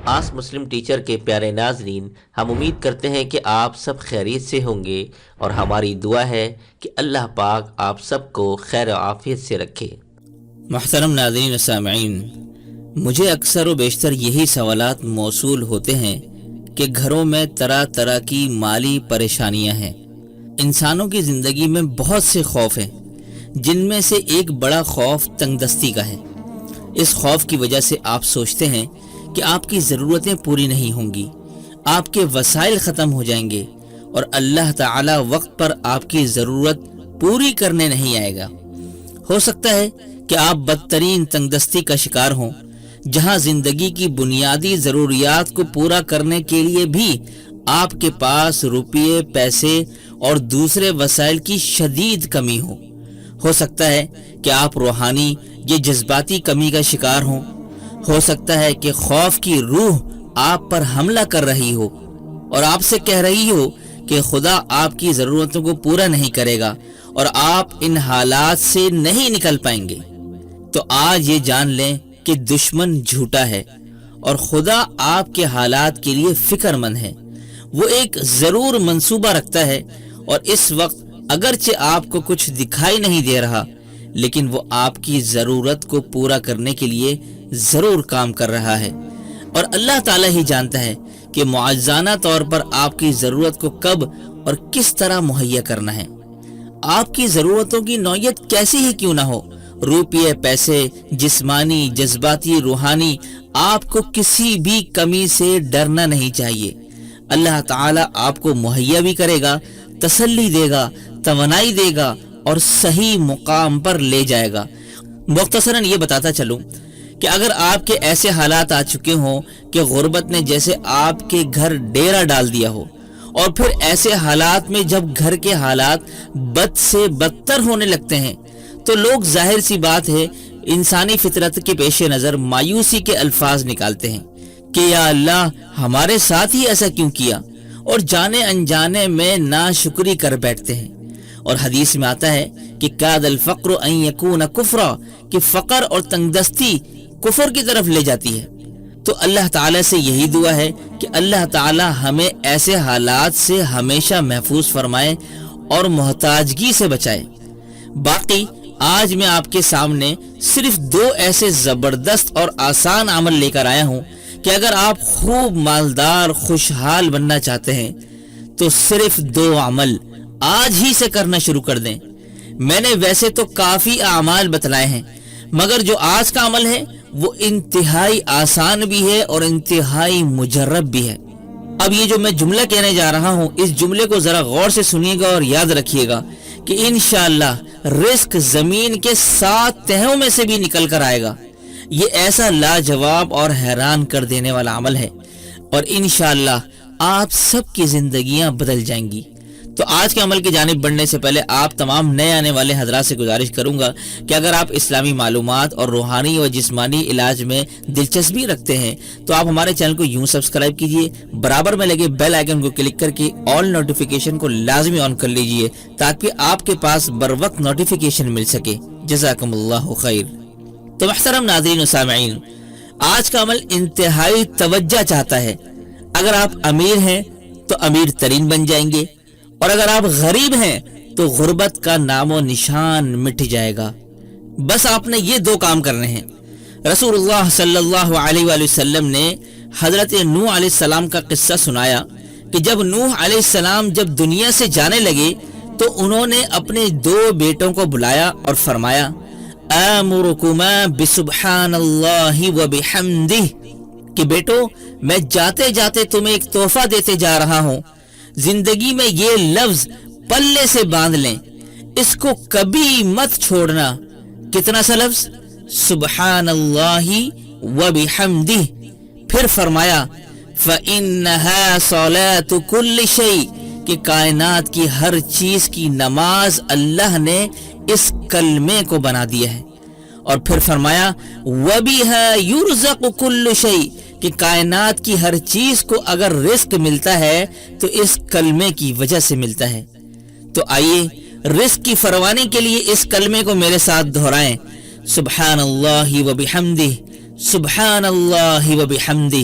آس مسلم teacher کے پیارے ناظرین، ہم امید کرتے ہیں کہ آپ سب خیریت سے ہوں گے، اور ہماری دعا ہے کہ اللہ پاک آپ سب کو خیر و عافیت سے رکھے۔ محترم ناظرین و سامعین، مجھے اکثر و بیشتر یہی سوالات موصول ہوتے ہیں کہ گھروں میں طرح طرح کی مالی پریشانیاں ہیں۔ انسانوں کی زندگی میں بہت سے خوف ہیں، جن میں سے ایک بڑا خوف تنگ دستی کا ہے۔ اس خوف کی وجہ سے آپ سوچتے ہیں کہ آپ کی ضرورتیں پوری نہیں ہوں گی، آپ کے وسائل ختم ہو جائیں گے، اور اللہ تعالی وقت پر آپ کی ضرورت پوری کرنے نہیں آئے گا۔ ہو سکتا ہے کہ آپ بدترین تنگ دستی کا شکار ہوں، جہاں زندگی کی بنیادی ضروریات کو پورا کرنے کے لیے بھی آپ کے پاس روپیے، پیسے اور دوسرے وسائل کی شدید کمی ہو سکتا ہے کہ آپ روحانی یا جذباتی کمی کا شکار ہوں۔ ہو سکتا ہے کہ خوف کی روح آپ پر حملہ کر رہی ہو اور آپ سے کہہ رہی ہو کہ خدا آپ کی ضرورتوں کو پورا نہیں کرے گا اور آپ ان حالات سے نہیں نکل پائیں گے۔ تو آج یہ جان لیں کہ دشمن جھوٹا ہے اور خدا آپ کے حالات کے لیے فکر مند ہے۔ وہ ایک ضرور منصوبہ رکھتا ہے، اور اس وقت اگرچہ آپ کو کچھ دکھائی نہیں دے رہا، لیکن وہ آپ کی ضرورت کو پورا کرنے کے لیے ضرور کام کر رہا ہے۔ اور اللہ تعالیٰ ہی جانتا ہے کہ معجزانہ طور پر آپ کی ضرورت کو کب اور کس طرح مہیا کرنا ہے۔ آپ کی ضرورتوں کی نوعیت کیسی ہی کیوں نہ ہو، روپیے، پیسے، جسمانی، جذباتی، روحانی، آپ کو کسی بھی کمی سے ڈرنا نہیں چاہیے۔ اللہ تعالیٰ آپ کو مہیا بھی کرے گا، تسلی دے گا، توانائی دے گا اور صحیح مقام پر لے جائے گا۔ مختصراً یہ بتاتا چلوں کہ اگر آپ کے ایسے حالات آ چکے ہوں کہ غربت نے جیسے آپ کے گھر ڈیرا ڈال دیا ہو، اور پھر ایسے حالات میں جب گھر کے حالات بد سے بدتر ہونے لگتے ہیں، تو لوگ ظاہر سی بات ہے انسانی فطرت کے پیش نظر مایوسی کے الفاظ نکالتے ہیں کہ یا اللہ ہمارے ساتھ ہی ایسا کیوں کیا، اور جانے انجانے میں ناشکری کر بیٹھتے ہیں۔ اور حدیث میں آتا ہے کہ کاد الفقر ان یکون کفرا، کہ فقر اور تنگ دستی کفر کی طرف لے جاتی ہے۔ تو اللہ تعالیٰ سے یہی دعا ہے کہ اللہ تعالیٰ ہمیں ایسے حالات سے ہمیشہ محفوظ فرمائے اور محتاجگی سے بچائے۔ باقی آج میں آپ کے سامنے صرف 2 ایسے زبردست اور آسان عمل لے کر آیا ہوں کہ اگر آپ خوب مالدار خوشحال بننا چاہتے ہیں تو صرف 2 عمل آج ہی سے کرنا شروع کر دیں۔ میں نے ویسے تو کافی اعمال بتلائے ہیں، مگر جو آج کا عمل ہے وہ انتہائی آسان بھی ہے اور انتہائی مجرب بھی ہے۔ اب یہ جو میں جملہ کہنے جا رہا ہوں، اس جملے کو ذرا غور سے سنیے گا اور یاد رکھیے گا کہ انشاءاللہ رزق زمین کے 7 تہوں میں سے بھی نکل کر آئے گا۔ یہ ایسا لاجواب اور حیران کر دینے والا عمل ہے، اور انشاءاللہ آپ سب کی زندگیاں بدل جائیں گی۔ تو آج کے عمل کی جانب بڑھنے سے پہلے آپ تمام نئے آنے والے حضرات سے گزارش کروں گا کہ اگر آپ اسلامی معلومات اور روحانی و جسمانی علاج میں دلچسپی رکھتے ہیں تو آپ ہمارے چینل کو یوں سبسکرائب کیجئے، برابر میں لگے بیل آئیکن کو کلک کر کے آل نوٹیفیکیشن کو لازمی آن کر لیجئے تاکہ آپ کے پاس بر وقت نوٹیفیکیشن مل سکے۔ جزاکم اللہ خیر۔ تو محترم ناظرین و سامعین، آج کا عمل انتہائی توجہ چاہتا ہے۔ اگر آپ امیر ہیں تو امیر ترین بن جائیں گے، اور اگر آپ غریب ہیں تو غربت کا نام و نشان مٹ جائے گا۔ بس آپ نے یہ 2 کام کرنے ہیں۔ رسول اللہ صلی اللہ علیہ وآلہ وسلم نے حضرت نوح علیہ السلام کا قصہ سنایا کہ جب نوح علیہ السلام جب دنیا سے جانے لگے تو انہوں نے اپنے 2 بیٹوں کو بلایا اور فرمایا آمرکما بسبحان اللہ وبحمدہ، کہ بیٹو میں جاتے جاتے تمہیں ایک تحفہ دیتے جا رہا ہوں، زندگی میں یہ لفظ پلے سے باندھ لیں، اس کو کبھی مت چھوڑنا۔ کتنا سا لفظ؟ سبحان اللہ وبحمدہ۔ پھر فرمایا فإنہا صلاة کل شیء، کہ کائنات کی ہر چیز کی نماز اللہ نے اس کلمے کو بنا دیا ہے۔ اور پھر فرمایا وَبِهَا يُرْزَقُ كُلُّ شَيْءٍ، کہ کائنات کی ہر چیز کو اگر رزق ملتا ہے تو اس کلمے کی وجہ سے ملتا ہے۔ تو آئیے رزق کی فراوانی کے لیے اس کلمے کو میرے ساتھ دہرائیں، سبحان اللہ وبحمدہ، سبحان اللہ وبحمدہ۔